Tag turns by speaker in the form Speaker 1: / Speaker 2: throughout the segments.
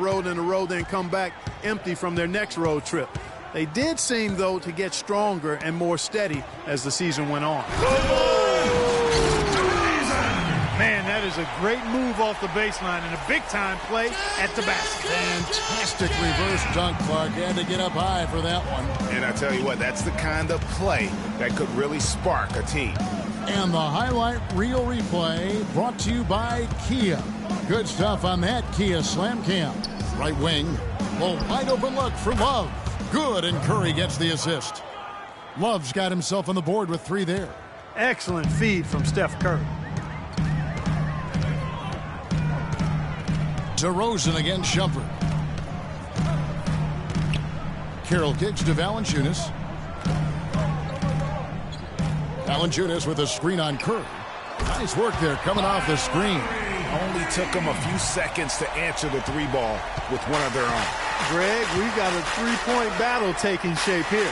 Speaker 1: road in a row, then come back empty from their next road trip. They did seem, though, to get stronger and more steady as the season went on. Man, that is a great move off the baseline and a big-time play at the basket.
Speaker 2: Fantastic reverse dunk, Clark. Had to get up high for that one.
Speaker 3: And I tell you what, that's the kind of play that could really spark a team.
Speaker 2: And the highlight reel replay brought to you by Kia. Good stuff on that Kia Slam Cam. Right wing, a wide open look for Love. Good, and Curry gets the assist. Love's got himself on the board with 3 there.
Speaker 1: Excellent feed from Steph Curry.
Speaker 2: DeRozan against Shumpert. Carroll kicks to Valanciunas. Valanciunas with a screen on Curry. Nice work there coming off the screen.
Speaker 3: Only took them a few seconds to answer the 3-ball with one of their own.
Speaker 1: Greg, we've got a 3-point battle taking shape here.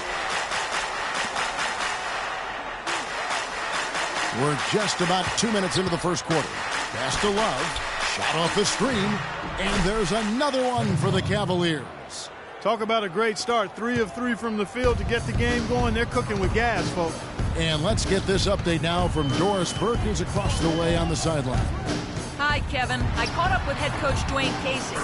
Speaker 2: We're just about 2 minutes into the first quarter. Pass to Love. Shot off the screen. And there's another one for the Cavaliers.
Speaker 1: Talk about a great start. 3 of 3 from the field to get the game going. They're cooking with gas, folks.
Speaker 2: And let's get this update now from Doris Burke, who's across the way on the sideline.
Speaker 4: Hi, Kevin. I caught up with head coach Dwayne Casey.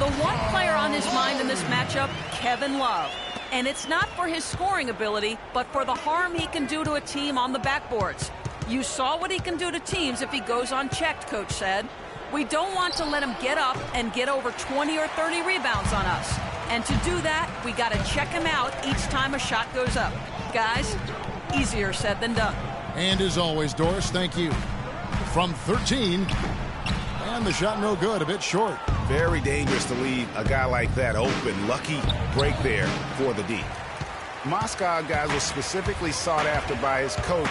Speaker 4: The one player on his mind in this matchup, Kevin Love. And it's not for his scoring ability, but for the harm he can do to a team on the backboards. You saw what he can do to teams if he goes unchecked, Coach said. We don't want to let him get up and get over 20 or 30 rebounds on us. And to do that, we got to check him out each time a shot goes up. Guys, easier said than done.
Speaker 2: And as always, Doris, thank you. From 13, and the shot no good, a bit short.
Speaker 3: Very dangerous to leave a guy like that open. Lucky break there for the D. Moscow, guys, was specifically sought after by his coach,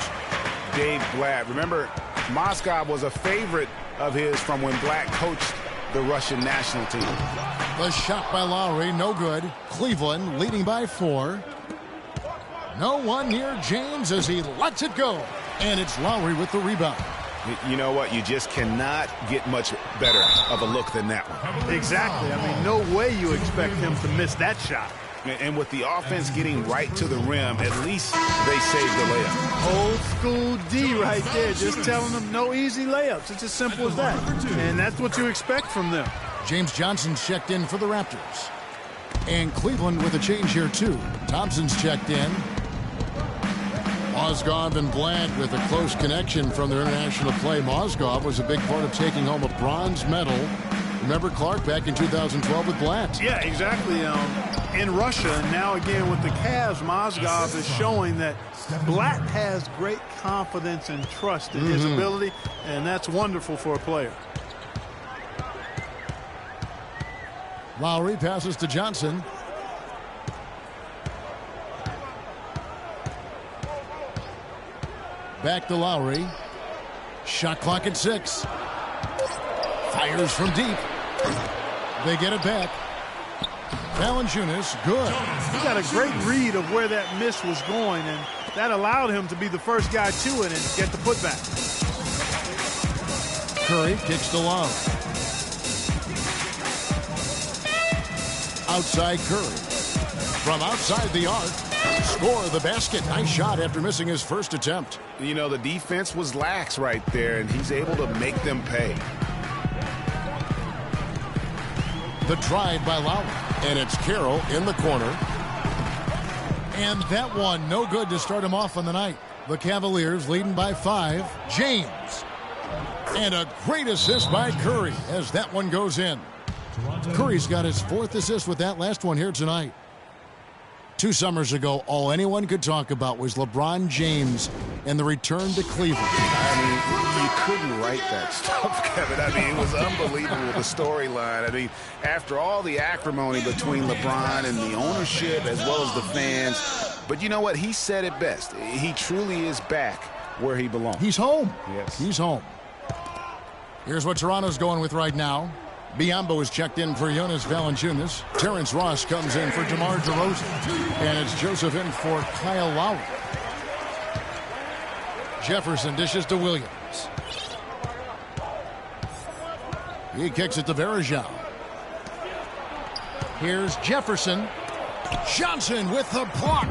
Speaker 3: Dave Blatt. Remember, Moscow was a favorite of his from when Blatt coached the Russian national team.
Speaker 2: The shot by Lowry, no good. Cleveland leading by 4. No one near James as he lets it go. And it's Lowry with the rebound.
Speaker 3: You know what? You just cannot get much better of a look than that one.
Speaker 1: Exactly. I mean, no way you expect him to miss that shot.
Speaker 3: And with the offense getting right to the rim, at least they saved the layup.
Speaker 1: Old school D right there, just telling them no easy layups. It's as simple as that. And that's what you expect from them.
Speaker 2: James Johnson's checked in for the Raptors. And Cleveland with a change here, too. Thompson's checked in. Mozgov and Blatt with a close connection from their international play. Mozgov was a big part of taking home a bronze medal. Remember, Clark, back in 2012 with Blatt?
Speaker 1: Yeah, exactly. In Russia, and now again with the Cavs, Mozgov is showing that Blatt has great confidence and trust in his ability, and that's wonderful for a player.
Speaker 2: Lowry passes to Johnson. Back to Lowry. Shot clock at 6. Fires from deep. They get it back. Valanciunas, good.
Speaker 1: He got a great read of where that miss was going, and that allowed him to be the first guy to it and get the putback.
Speaker 2: Curry kicks to Love. Outside Curry. From outside the arc. Score the basket. Nice shot after missing his first attempt.
Speaker 3: You know, the defense was lax right there, and he's able to make them pay.
Speaker 2: The drive by Lowry. And it's Carroll in the corner. And that one, no good to start him off on the night. The Cavaliers leading by 5. James. And a great assist by Curry as that one goes in. Curry's got his 4th assist with that last one here tonight. 2 summers ago, all anyone could talk about was LeBron James and the return to Cleveland.
Speaker 3: I mean, you couldn't write that stuff, Kevin. I mean, it was unbelievable, the storyline. I mean, after all the acrimony between LeBron and the ownership as well as the fans. But you know what? He said it best. He truly is back where he belongs.
Speaker 2: He's home.
Speaker 3: Yes.
Speaker 2: He's home. Here's what Toronto's going with right now. Biombo is checked in for Jonas Valanciunas. Terrence Ross comes in for DeMar DeRozan. And it's Joseph in for Kyle Lowry. Jefferson dishes to Williams. He kicks it to Varejao. Here's Jefferson. Johnson with the block.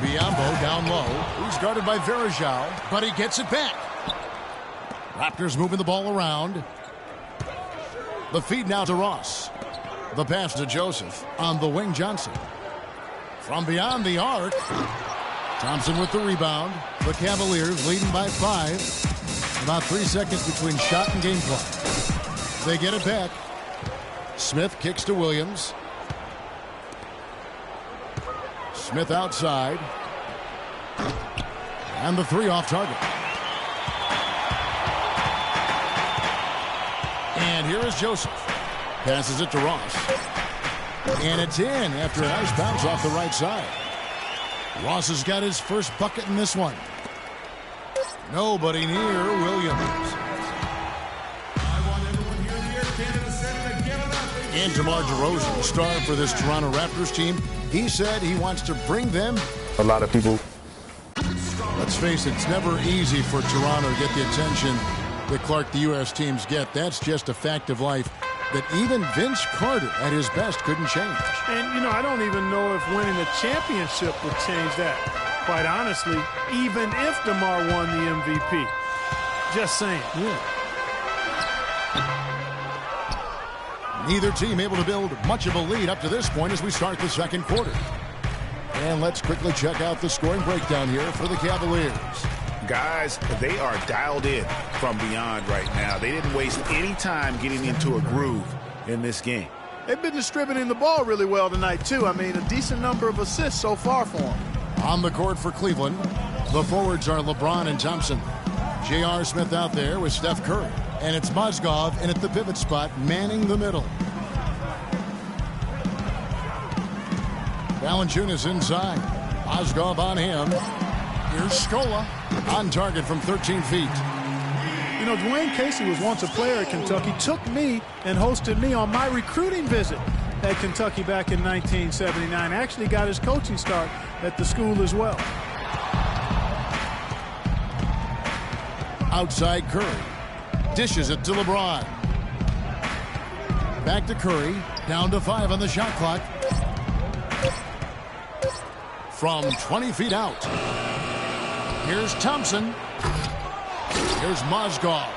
Speaker 2: Biyombo down low. He's guarded by Varejao, but he gets it back. Raptors moving the ball around. The feed now to Ross. The pass to Joseph on the wing. Johnson. From beyond the arc. Thompson with the rebound. The Cavaliers leading by 5. About 3 seconds between shot and game clock. They get it back. Smith kicks to Williams. Smith outside. And the 3 off target. And here is Joseph. Passes it to Ross. And it's in after a nice bounce off the right side. Ross has got his first bucket in this one. Nobody near Williams. And DeMar DeRozan, the star for this Toronto Raptors team, he said he wants to bring them.
Speaker 3: A lot of people.
Speaker 2: Let's face it, it's never easy for Toronto to get the attention that Clark, the U.S. teams get. That's just a fact of life that even Vince Carter at his best couldn't change.
Speaker 1: And, you know, I don't even know if winning a championship would change that. Quite honestly, even if DeMar won the MVP. Just saying.
Speaker 2: Yeah. Neither team able to build much of a lead up to this point as we start the second quarter. And let's quickly check out the scoring breakdown here for the Cavaliers.
Speaker 3: Guys, they are dialed in from beyond right now. They didn't waste any time getting into a groove in this game.
Speaker 1: They've been distributing the ball really well tonight, too. I mean, a decent number of assists so far for them.
Speaker 2: On the court for Cleveland, the forwards are LeBron and Thompson. J.R. Smith out there with Steph Curry. And it's Mozgov in at the pivot spot, manning the middle. Valanciunas inside. Mozgov on him. Here's Scola on target from 13 feet.
Speaker 1: You know, Dwayne Casey was once a player at Kentucky, took me and hosted me on my recruiting visit at Kentucky back in 1979. Actually got his coaching start at the school as well.
Speaker 2: Outside Curry. Dishes it to LeBron. Back to Curry. Down to 5 on the shot clock. From 20 feet out. Here's Thompson. Here's Mozgov.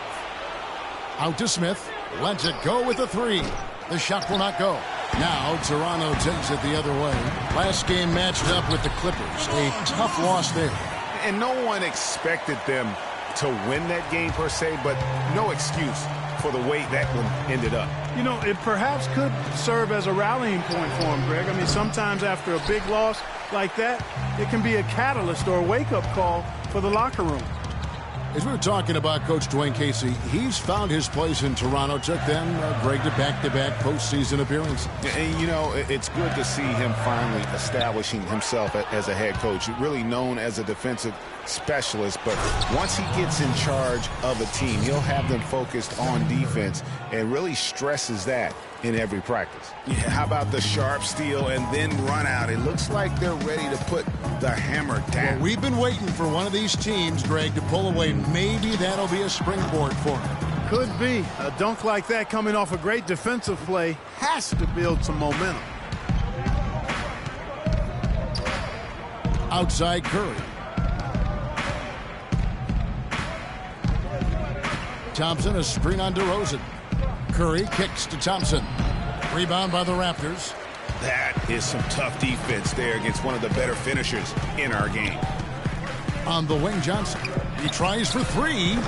Speaker 2: Out to Smith. Lets it go with the 3. The shot will not go. Now Toronto takes it the other way. Last game matched up with the Clippers. A tough loss there.
Speaker 3: And no one expected them to win that game per se, but no excuse for the way that one ended up.
Speaker 1: You know, it perhaps could serve as a rallying point for him, Greg. I mean, sometimes after a big loss like that, it can be a catalyst or a wake-up call for the locker room.
Speaker 2: As we were talking about Coach Dwayne Casey, he's found his place in Toronto. Took them, Greg, to back-to-back postseason appearance.
Speaker 3: And, you know, it's good to see him finally establishing himself as a head coach. Really known as a defensive specialist, but once he gets in charge of a team, he'll have them focused on defense and really stresses that in every practice. Yeah, how about the sharp steal and then run out? It looks like they're ready to put the hammer down.
Speaker 2: Well, we've been waiting for one of these teams, Greg, to pull away. Maybe that'll be a springboard for him.
Speaker 1: Could be. A dunk like that coming off a great defensive play has to build some momentum.
Speaker 2: Outside Curry. Thompson, a screen on DeRozan. Curry kicks to Thompson. Rebound by the Raptors.
Speaker 3: That is some tough defense there against one of the better finishers in our game.
Speaker 2: On the wing, Johnson. He tries for 3.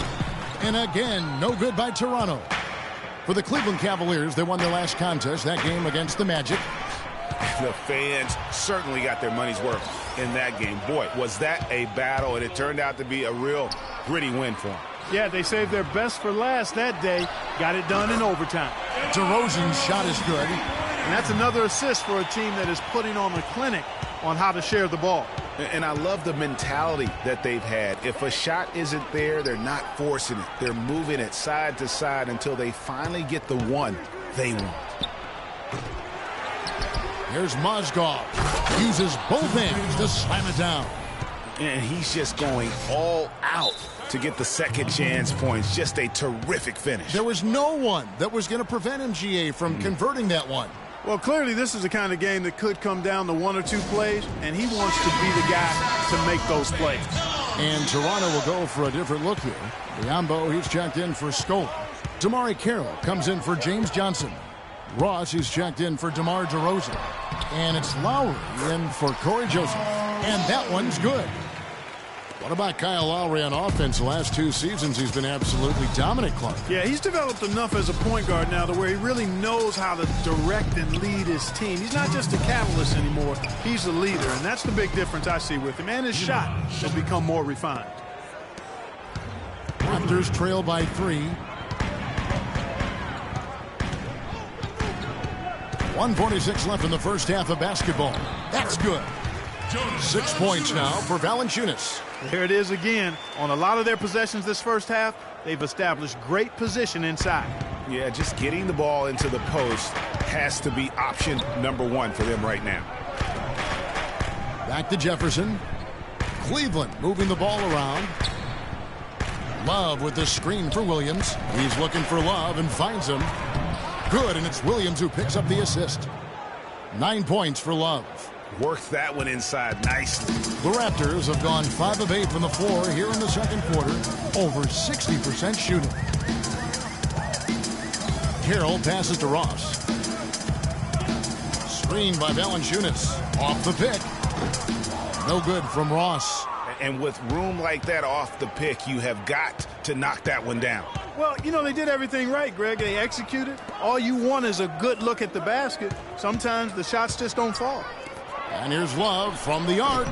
Speaker 2: And again, no good by Toronto. For the Cleveland Cavaliers, they won their last contest, that game against the Magic.
Speaker 3: The fans certainly got their money's worth in that game. Boy, was that a battle, and it turned out to be a real gritty win for them.
Speaker 1: Yeah, they saved their best for last that day. Got it done in overtime.
Speaker 2: DeRozan's shot is good.
Speaker 1: And that's another assist for a team that is putting on a clinic on how to share the ball.
Speaker 3: And I love the mentality that they've had. If a shot isn't there, they're not forcing it. They're moving it side to side until they finally get the one they want.
Speaker 2: Here's Mozgov. Uses both hands to slam it down.
Speaker 3: And he's just going all out to get the second chance points. Just a terrific finish.
Speaker 2: There was no one that was going to prevent him, GA, from converting that one.
Speaker 1: Well, clearly this is the kind of game that could come down to 1 or 2 plays, and he wants to be the guy to make those plays.
Speaker 2: And Toronto will go for a different look here. Biombo, he's checked in for Scola. Damari Carroll comes in for James Johnson. Ross is checked in for DeMar DeRozan. And it's Lowry in for Corey Joseph. And that one's good. What about Kyle Lowry on offense? The last 2 seasons, he's been absolutely dominant, Clark.
Speaker 1: Yeah, he's developed enough as a point guard now to where he really knows how to direct and lead his team. He's not just a catalyst anymore. He's a leader, and that's the big difference I see with him. And his shot has become more refined.
Speaker 2: Raptors trail by 3. 1:46 left in the first half of basketball. That's good. 6 points now for Valanciunas.
Speaker 1: There it is again. On a lot of their possessions this first half, they've established great position inside.
Speaker 3: Yeah, just getting the ball into the post has to be option number 1 for them right now.
Speaker 2: Back to Jefferson. Cleveland moving the ball around. Love with the screen for Williams. He's looking for Love and finds him. Good, and it's Williams who picks up the assist. 9 points for Love.
Speaker 3: Worked that one inside nicely.
Speaker 2: The Raptors have gone 5 of 8 from the floor here in the second quarter. Over 60% shooting. Carroll passes to Ross. Screen by Valanciunas. Off the pick. No good from Ross.
Speaker 3: And with room like that off the pick, you have got to knock that one down.
Speaker 1: Well, you know, they did everything right, Greg. They executed. All you want is a good look at the basket. Sometimes the shots just don't fall.
Speaker 2: And here's Love from the arc.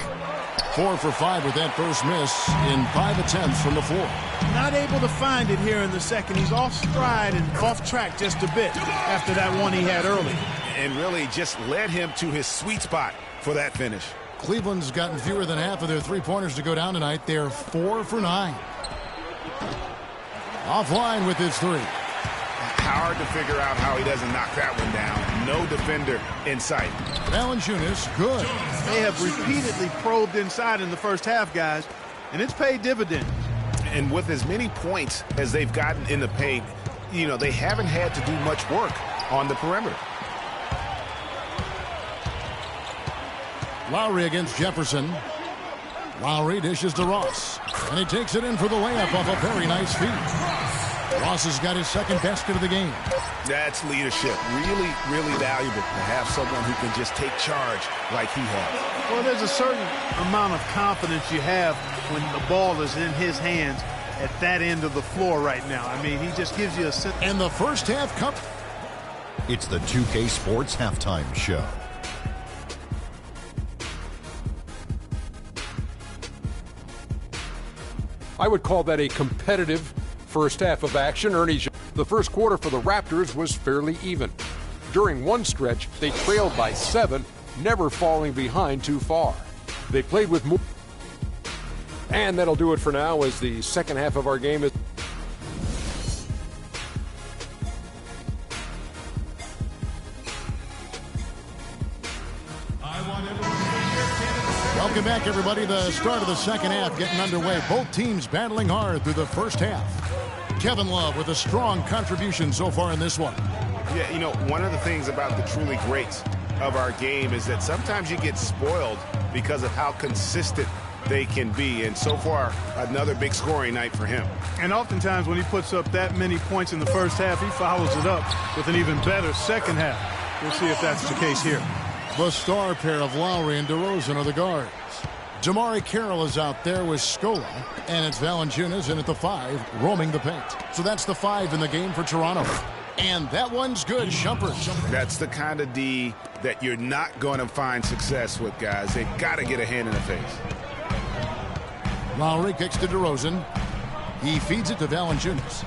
Speaker 2: 4 for 5 with that first miss in 5 attempts from the floor.
Speaker 1: Not able to find it here in the second. He's off stride and off track just a bit after that one he had early.
Speaker 3: And really just led him to his sweet spot for that finish.
Speaker 2: Cleveland's gotten fewer than half of their 3-pointers to go down tonight. They're 4 for 9. Offline with his 3.
Speaker 3: Hard to figure out how he doesn't knock that one down. No defender in sight.
Speaker 2: Valanciunas, good.
Speaker 1: They have repeatedly probed inside in the first half, guys, and it's paid dividends.
Speaker 3: And with as many points as they've gotten in the paint, you know, they haven't had to do much work on the perimeter.
Speaker 2: Lowry against Jefferson. Lowry dishes to Ross. And he takes it in for the layup off a very nice feed. Ross has got his second basket of the game.
Speaker 3: That's leadership. Really, really valuable to have someone who can just take charge like he has.
Speaker 1: Well, there's a certain amount of confidence you have when the ball is in his hands at that end of the floor right now. I mean, he just gives you a sense.
Speaker 2: And the first half cup.
Speaker 5: It's the 2K Sports Halftime Show.
Speaker 6: I would call that a competitive first half of action. Ernie, the first quarter for the Raptors was fairly even. During one stretch, they trailed by 7, never falling behind too far. They played with more. And that'll do it for now as the second half of our game is.
Speaker 2: Welcome back, everybody. The start of the second half getting underway. Both teams battling hard through the first half. Kevin Love with a strong contribution so far in this one.
Speaker 3: Yeah, you know, one of the things about the truly greats of our game is that sometimes you get spoiled because of how consistent they can be. And so far, another big scoring night for him.
Speaker 1: And oftentimes when he puts up that many points in the first half, he follows it up with an even better second half. We'll see if that's the case here.
Speaker 2: The star pair of Lowry and DeRozan are the guards. Damari Carroll is out there with Scola, and it's Valanciunas in at the 5, roaming the paint. So that's the 5 in the game for Toronto. And that one's good. Shumpert.
Speaker 3: That's the kind of D that you're not going to find success with, guys. They've got to get a hand in the face.
Speaker 2: Lowry kicks to DeRozan. He feeds it to Valanciunas.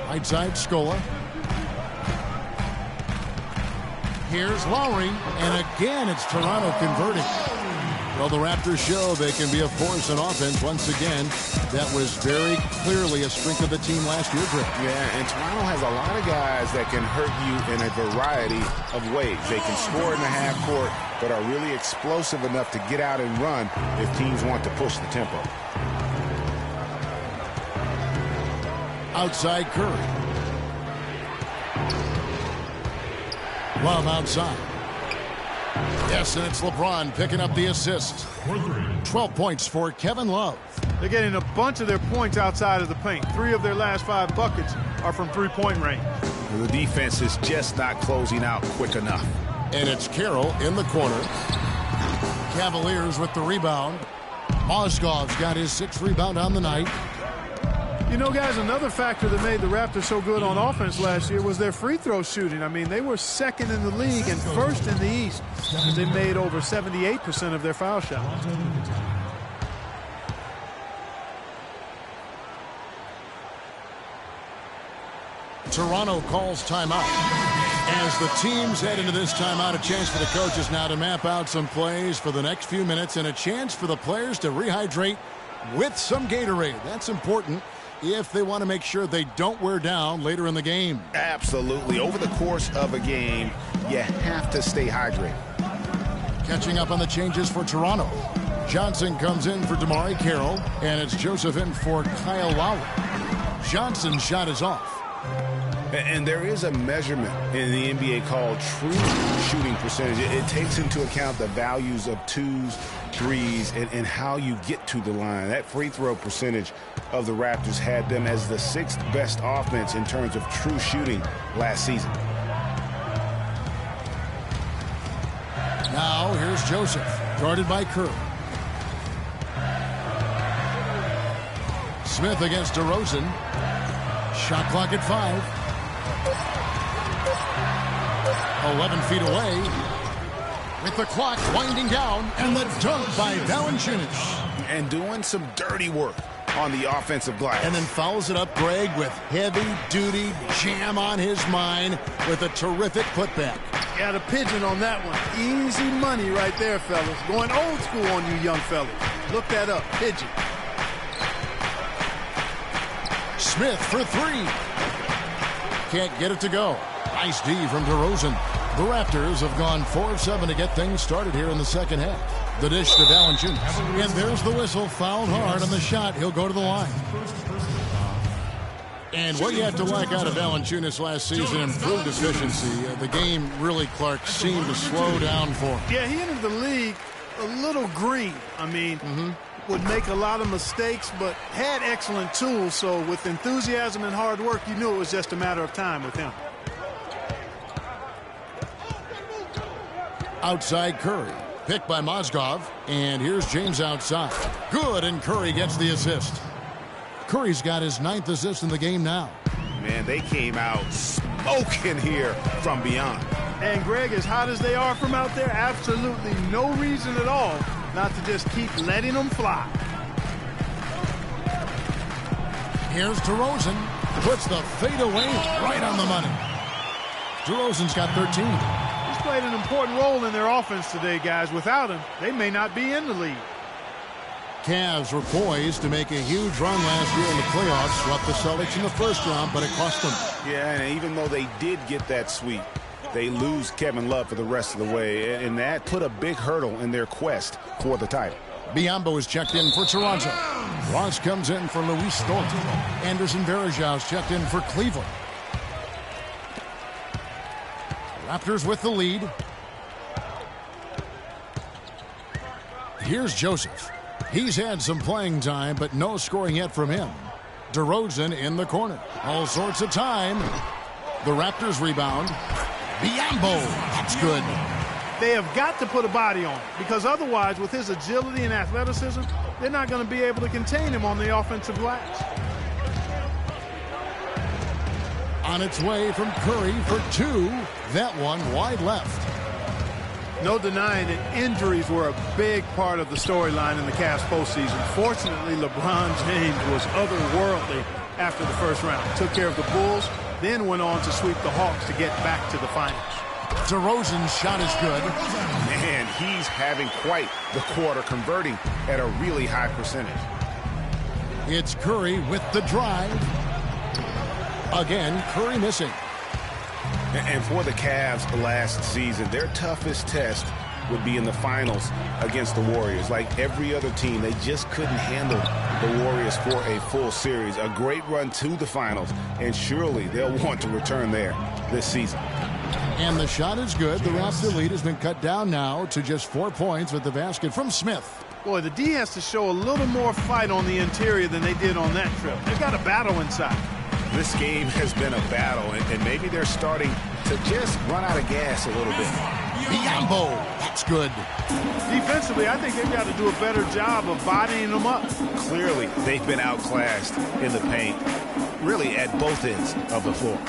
Speaker 2: Right side, Scola. Here's Lowry, and again it's Toronto converting. Well, the Raptors show they can be a force in offense once again. That was very clearly a strength of the team last year, Greg.
Speaker 3: Yeah, and Toronto has a lot of guys that can hurt you in a variety of ways. They can score in the half court, but are really explosive enough to get out and run if teams want to push the tempo.
Speaker 2: Outside Curry. Love outside. Yes, and it's LeBron picking up the assist. 12 points for Kevin Love.
Speaker 1: They're getting a bunch of their points outside of the paint. 3 of their last 5 buckets are from three-point range.
Speaker 3: The defense is just not closing out quick enough.
Speaker 2: And it's Carroll in the corner. Cavaliers with the rebound. Mozgov's got his 6th rebound on the night.
Speaker 1: You know, guys, another factor that made the Raptors so good on offense last year was their free throw shooting. I mean, they were 2nd in the league and 1st in the East as they made over 78% of their foul shots.
Speaker 2: Toronto calls timeout. As the teams head into this timeout, a chance for the coaches now to map out some plays for the next few minutes and a chance for the players to rehydrate with some Gatorade. That's important if they want to make sure they don't wear down later in the game.
Speaker 3: Absolutely. Over the course of a game, you have to stay hydrated.
Speaker 2: Catching up on the changes for Toronto. Johnson comes in for DeMar Carroll, and it's Joseph in for Kyle Lowry. Johnson's shot is off.
Speaker 3: And there is a measurement in the NBA called true shooting percentage. It takes into account the values of 2s, 3s, and how you get to the line. That free throw percentage of the Raptors had them as the 6th best offense in terms of true shooting last season.
Speaker 2: Now here's Joseph, guarded by Curry. Smith against DeRozan. Shot clock at 5. 11 feet away. With the clock winding down, and the dunk by Valanciunas.
Speaker 3: And doing some dirty work on the offensive glass.
Speaker 2: And then fouls it up, Greg, with heavy-duty jam on his mind with a terrific putback.
Speaker 1: Got a pigeon on that one. Easy money right there, fellas. Going old school on you young fellas. Look that up. Pigeon.
Speaker 2: Smith for 3. Can't get it to go. Nice D from DeRozan. The Raptors have gone 4 of 7 to get things started here in the second half. The dish to Valanciunas. And there's the whistle. Fouled hard on the shot. He'll go to the line. And what you have to like out of Valanciunas last season, improved efficiency. The game really, Clark, seemed to slow down for him.
Speaker 1: Yeah, he entered the league a little green. I mean, would make a lot of mistakes, but had excellent tools. So with enthusiasm and hard work, you knew it was just a matter of time with him.
Speaker 2: Outside Curry. Picked by Mozgov. And here's James outside. Good, and Curry gets the assist. Curry's got his 9th assist in the game now.
Speaker 3: Man, they came out smoking here from beyond.
Speaker 1: And Greg, as hot as they are from out there, absolutely no reason at all not to just keep letting them fly.
Speaker 2: Here's DeRozan. Puts the fadeaway right on the money. DeRozan's got 13.
Speaker 1: He's played an important role in their offense today, guys. Without him, they may not be in the league.
Speaker 2: Cavs were poised to make a huge run last year in the playoffs. Swept the Celtics in the first round, but it cost them.
Speaker 3: Yeah, and even though they did get that sweep, they lose Kevin Love for the rest of the way, and that put a big hurdle in their quest for the title.
Speaker 2: Biombo is checked in for Toronto. Ross comes in for Luis Thornton. Anderson Varejao checked in for Cleveland. Raptors with the lead. Here's Joseph. He's had some playing time, but no scoring yet from him. DeRozan in the corner. All sorts of time. The Raptors rebound. Biombo. That's good.
Speaker 1: They have got to put a body on him, because otherwise, with his agility and athleticism, they're not going to be able to contain him on the offensive glass.
Speaker 2: On its way from Curry for 2. That one wide left.
Speaker 1: No denying that injuries were a big part of the storyline in the Cavs postseason. Fortunately, LeBron James was otherworldly after the first round. Took care of the Bulls, then went on to sweep the Hawks to get back to the finals.
Speaker 2: DeRozan's shot is good.
Speaker 3: Man, he's having quite the quarter, converting at a really high percentage.
Speaker 2: It's Curry with the drive. Again, Curry missing.
Speaker 3: And for the Cavs last season, their toughest test would be in the finals against the Warriors. Like every other team, they just couldn't handle the Warriors for a full series. A great run to the finals, and surely they'll want to return there this season.
Speaker 2: And the shot is good. The Raptor lead has been cut down now to just 4 points with the basket from Smith.
Speaker 1: Boy, the D has to show a little more fight on the interior than they did on that trip. They've got a battle inside.
Speaker 3: This game has been a battle, and maybe they're starting to just run out of gas a little bit.
Speaker 2: Biombo, that's good.
Speaker 1: Defensively, I think they've got to do a better job of bodying them up.
Speaker 3: Clearly, they've been outclassed in the paint, really at both ends of the floor.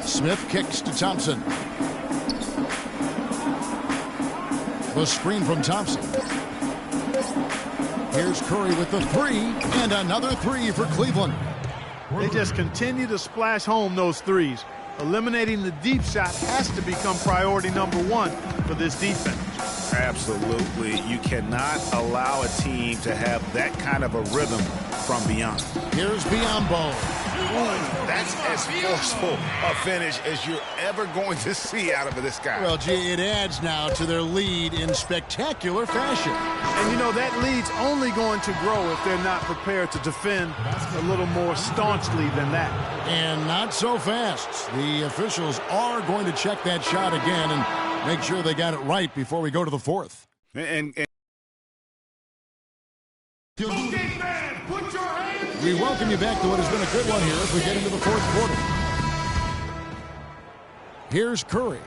Speaker 2: Smith kicks to Thompson. The screen from Thompson. Here's Curry with the three, and another three for Cleveland.
Speaker 1: They just continue to splash home those threes. Eliminating the deep shot has to become priority number one for this defense.
Speaker 3: Absolutely. You cannot allow a team to have that kind of a rhythm from beyond.
Speaker 2: Here's Biombo.
Speaker 3: That's as forceful a finish as you're ever going to see out of this guy.
Speaker 2: Well, gee, it adds now to their lead in spectacular fashion.
Speaker 1: And, you know, that lead's only going to grow if they're not prepared to defend a little more staunchly than that.
Speaker 2: And not so fast. The officials are going to check that shot again and make sure they got it right before we go to the fourth. We welcome you back to what has been a good one here as we get into the fourth quarter. Here's Curry.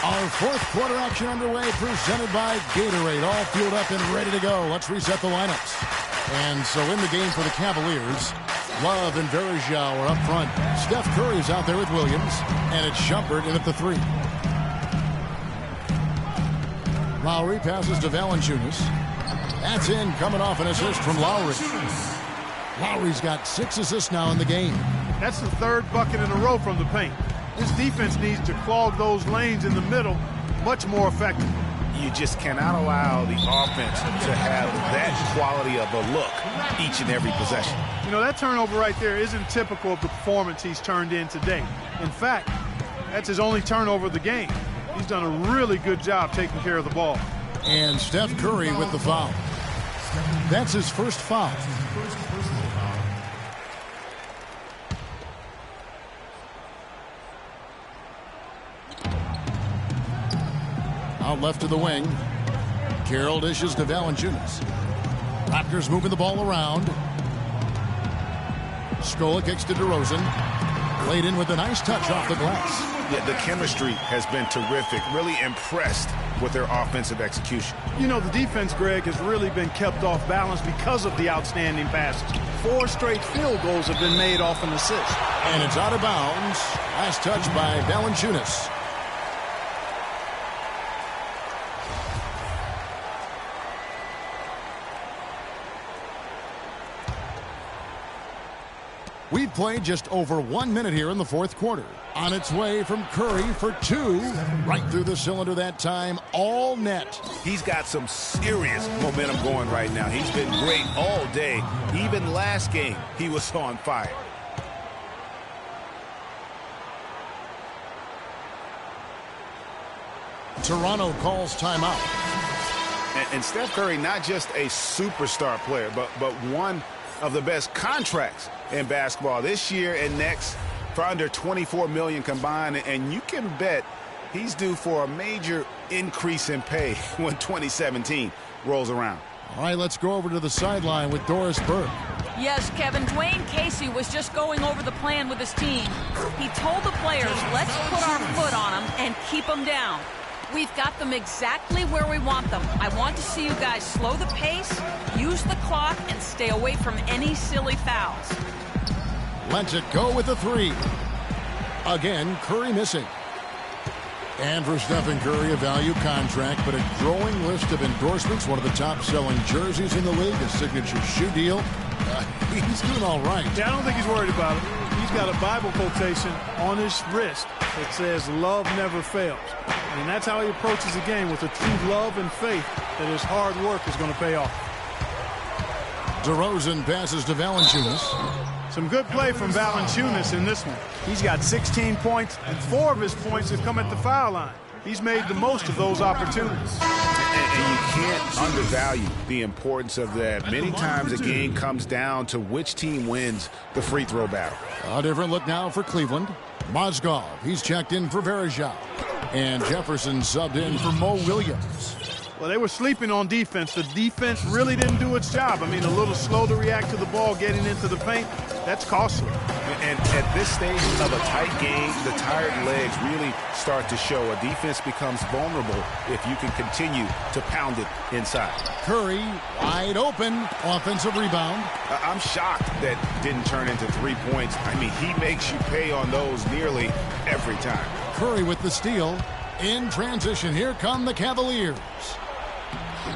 Speaker 2: Our fourth quarter action underway, presented by Gatorade. All fueled up and ready to go. Let's reset the lineups. And so in the game for the Cavaliers, Love and Verjao are up front. Steph Curry's out there with Williams, and it's Shumpert in at the three. Lowry passes to Valanciunas. That's in, coming off an assist from Lowry. Lowry's got 6 assists now in the game.
Speaker 1: That's the third bucket in a row from the paint. This defense needs to clog those lanes in the middle much more effectively.
Speaker 3: You just cannot allow the offense to have that quality of a look each and every possession.
Speaker 1: You know, that turnover right there isn't typical of the performance he's turned in today. In fact, that's his only turnover of the game. He's done a really good job taking care of the ball.
Speaker 2: And Steph Curry with the foul. That's his first foul. Out left to the wing. Carroll dishes to Valanciunas. Raptors moving the ball around. Scola kicks to DeRozan. Laid in with a nice touch off the glass.
Speaker 3: Yeah, the chemistry has been terrific. Really impressed with their offensive execution.
Speaker 1: You know, the defense, Greg, has really been kept off balance because of the outstanding passes. 4 straight field goals have been made off an assist.
Speaker 2: And it's out of bounds. Last touch by Valanciunas. We've played just over 1 minute here in the fourth quarter. On its way from Curry for 2. Right through the cylinder that time, all net.
Speaker 3: He's got some serious momentum going right now. He's been great all day. Even last game, he was on fire.
Speaker 2: Toronto calls timeout.
Speaker 3: And Steph Curry, not just a superstar player, but one of the best contracts in basketball this year and next for under $24 million combined, and you can bet he's due for a major increase in pay when 2017 rolls around.
Speaker 2: All right, let's go over to the sideline with Doris Burke.
Speaker 4: Yes, Kevin, Dwayne Casey was just going over the plan with his team. He told the players, let's put our foot on them and keep them down. We've got them exactly where we want them. I want to see you guys slow the pace, use the clock, and stay away from any silly fouls.
Speaker 2: Lets it go with the 3. Again, Curry missing. And for Stephen Curry, a value contract, but a growing list of endorsements. One of the top-selling jerseys in the league, a signature shoe deal. He's doing all right.
Speaker 1: Yeah, I don't think he's worried about it. He's got a Bible quotation on his wrist that says, love never fails. And that's how he approaches the game, with a true love and faith that his hard work is going to pay off.
Speaker 2: DeRozan passes to Valanciunas.
Speaker 1: Some good play from Valanciunas in this one. He's got 16 points, and 4 of his points have come at the foul line. He's made the most of those opportunities.
Speaker 3: And you can't undervalue the importance of that. Many times a game comes down to which team wins the free throw battle.
Speaker 2: A different look now for Cleveland. Mozgov, he's checked in for Verejao. And Jefferson subbed in for Mo Williams.
Speaker 1: Well, they were sleeping on defense. The defense really didn't do its job. I mean, a little slow to react to the ball getting into the paint. That's costly.
Speaker 3: And at this stage of a tight game, the tired legs really start to show. A defense becomes vulnerable if you can continue to pound it inside.
Speaker 2: Curry, wide open, offensive rebound.
Speaker 3: I'm shocked that didn't turn into 3 points. I mean, he makes you pay on those nearly every time.
Speaker 2: Curry with the steal. In transition, here come the Cavaliers.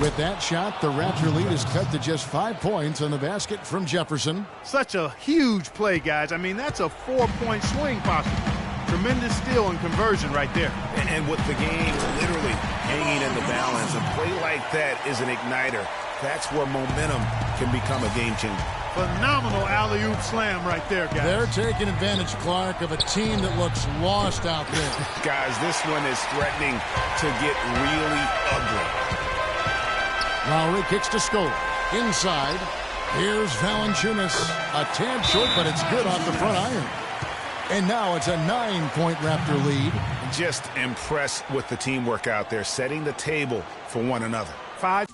Speaker 2: With that shot, the Raptor lead is cut to just 5 points on the basket from Jefferson.
Speaker 1: Such a huge play, guys. I mean, that's a 4-point swing possible. Tremendous steal and conversion right there.
Speaker 3: And with the game literally hanging in the balance, a play like that is an igniter. That's where momentum can become a game changer.
Speaker 1: Phenomenal alley-oop slam right there, guys.
Speaker 2: They're taking advantage, Clark, of a team that looks lost out there.
Speaker 3: Guys, this one is threatening to get really ugly.
Speaker 2: Lowry kicks to score. Inside, here's Valanciunas. A tad short, but it's good off the front iron. And now it's a 9-point Raptor lead.
Speaker 3: Just impressed with the teamwork out there, setting the table for one another.
Speaker 1: 5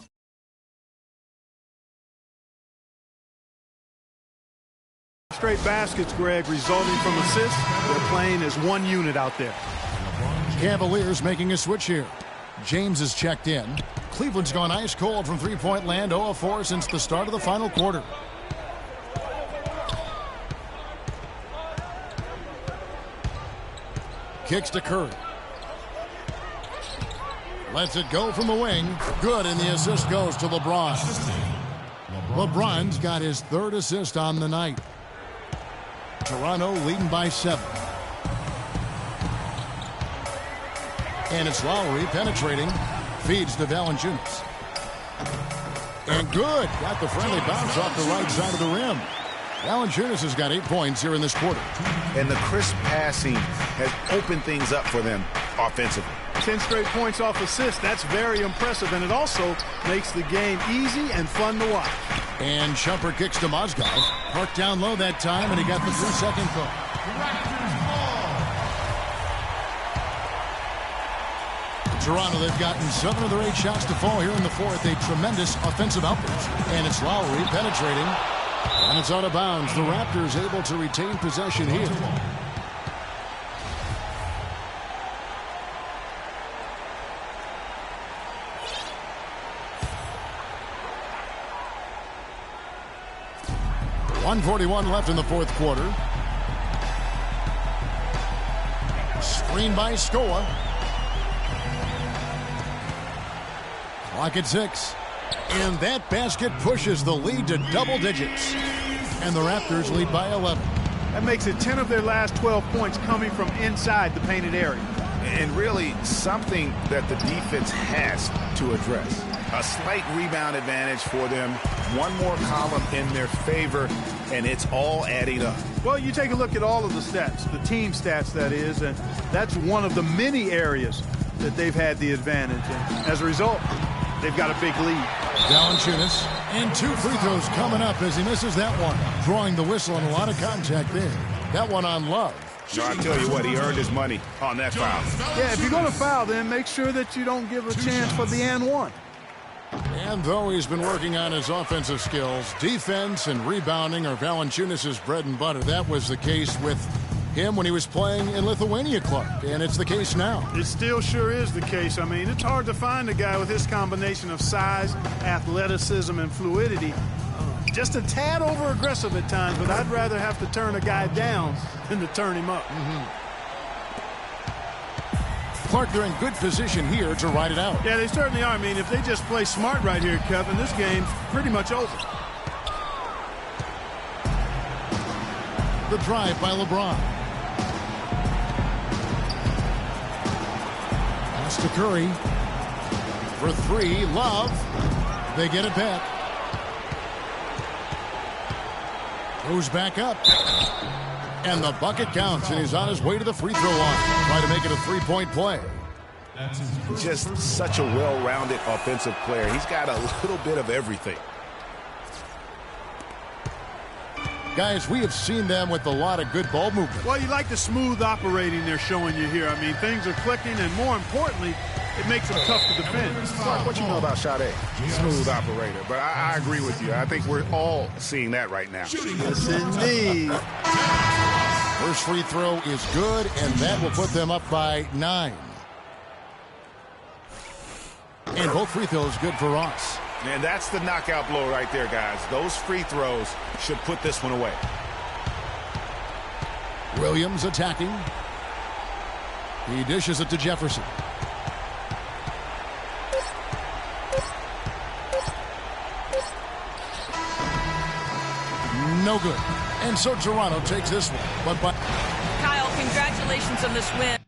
Speaker 1: straight baskets, Greg, resulting from assists. They're playing as one unit out there.
Speaker 2: Cavaliers making a switch here. James is checked in. Cleveland's gone ice cold from three-point land, 0 of 4 since the start of the final quarter. Kicks to Curry. Lets it go from the wing. Good, and the assist goes to LeBron. LeBron's got his 3rd assist on the night. Toronto leading by 7. And it's Lowry penetrating. Feeds to Valanciunas. And good. Got the friendly bounce off the right side of the rim. Valanciunas has got 8 points here in this quarter.
Speaker 3: And the crisp passing has opened things up for them offensively.
Speaker 1: 10 straight points off assists. That's very impressive, and it also makes the game easy and fun to watch.
Speaker 2: And Shumpert kicks to Mozgov. Parked down low that time, and he got the 3-second call. Toronto, they've gotten 7 of their 8 shots to fall here in the 4th. A tremendous offensive outburst. And it's Lowry penetrating. And it's out of bounds. The Raptors able to retain possession here. .141 left in the 4th quarter. Screen by Scoa. Clock at 6. And that basket pushes the lead to double digits. And the Raptors lead by 11.
Speaker 1: That makes it 10 of their last 12 points coming from inside the painted area.
Speaker 3: And really something that the defense has to address. A slight rebound advantage for them. One more column in their favor, and it's all adding up.
Speaker 1: Well, you take a look at all of the stats, the team stats, that is, and that's one of the many areas that they've had the advantage. And as a result, they've got a big lead.
Speaker 2: Valanciunas, and 2 free throws coming up as he misses that one. Drawing the whistle and a lot of contact there. That one on Love.
Speaker 3: No, I tell you what, he earned his money on that foul.
Speaker 1: Yeah, if you're going to foul, then make sure that you don't give a chance for the and one.
Speaker 2: And though he's been working on his offensive skills, defense and rebounding are Valanciunas' bread and butter. That was the case with him when he was playing in Lithuania, Clark, and it's the case now.
Speaker 1: It still sure is the case. I mean, it's hard to find a guy with his combination of size, athleticism, and fluidity. Just a tad over-aggressive at times, but I'd rather have to turn a guy down than to turn him up.
Speaker 2: Clark, they're in good position here to ride it out.
Speaker 1: Yeah, they certainly are. I mean, if they just play smart right here, Kevin, this game's pretty much over.
Speaker 2: The drive by LeBron. Pass to Curry. For 3, Love. They get it back. Goes back up. And the bucket counts, and he's on his way to the free throw line. Try to make it a three-point play.
Speaker 3: Just such a well-rounded offensive player. He's got a little bit of everything.
Speaker 2: Guys, we have seen them with a lot of good ball movement.
Speaker 1: Well, you like the smooth operating they're showing you here. I mean, things are clicking, and more importantly, it makes them tough to defend.
Speaker 3: Mark, what you know about Sade? Smooth operator. But I agree with you. I think we're all seeing that right now.
Speaker 1: Yes, indeed.
Speaker 2: First free throw is good, and that will put them up by 9. And both free throws good for Ross.
Speaker 3: And that's the knockout blow right there, guys. Those free throws should put this one away.
Speaker 2: Williams attacking. He dishes it to Jefferson. No good. And so Toronto takes this one. But
Speaker 4: Kyle, congratulations on this win.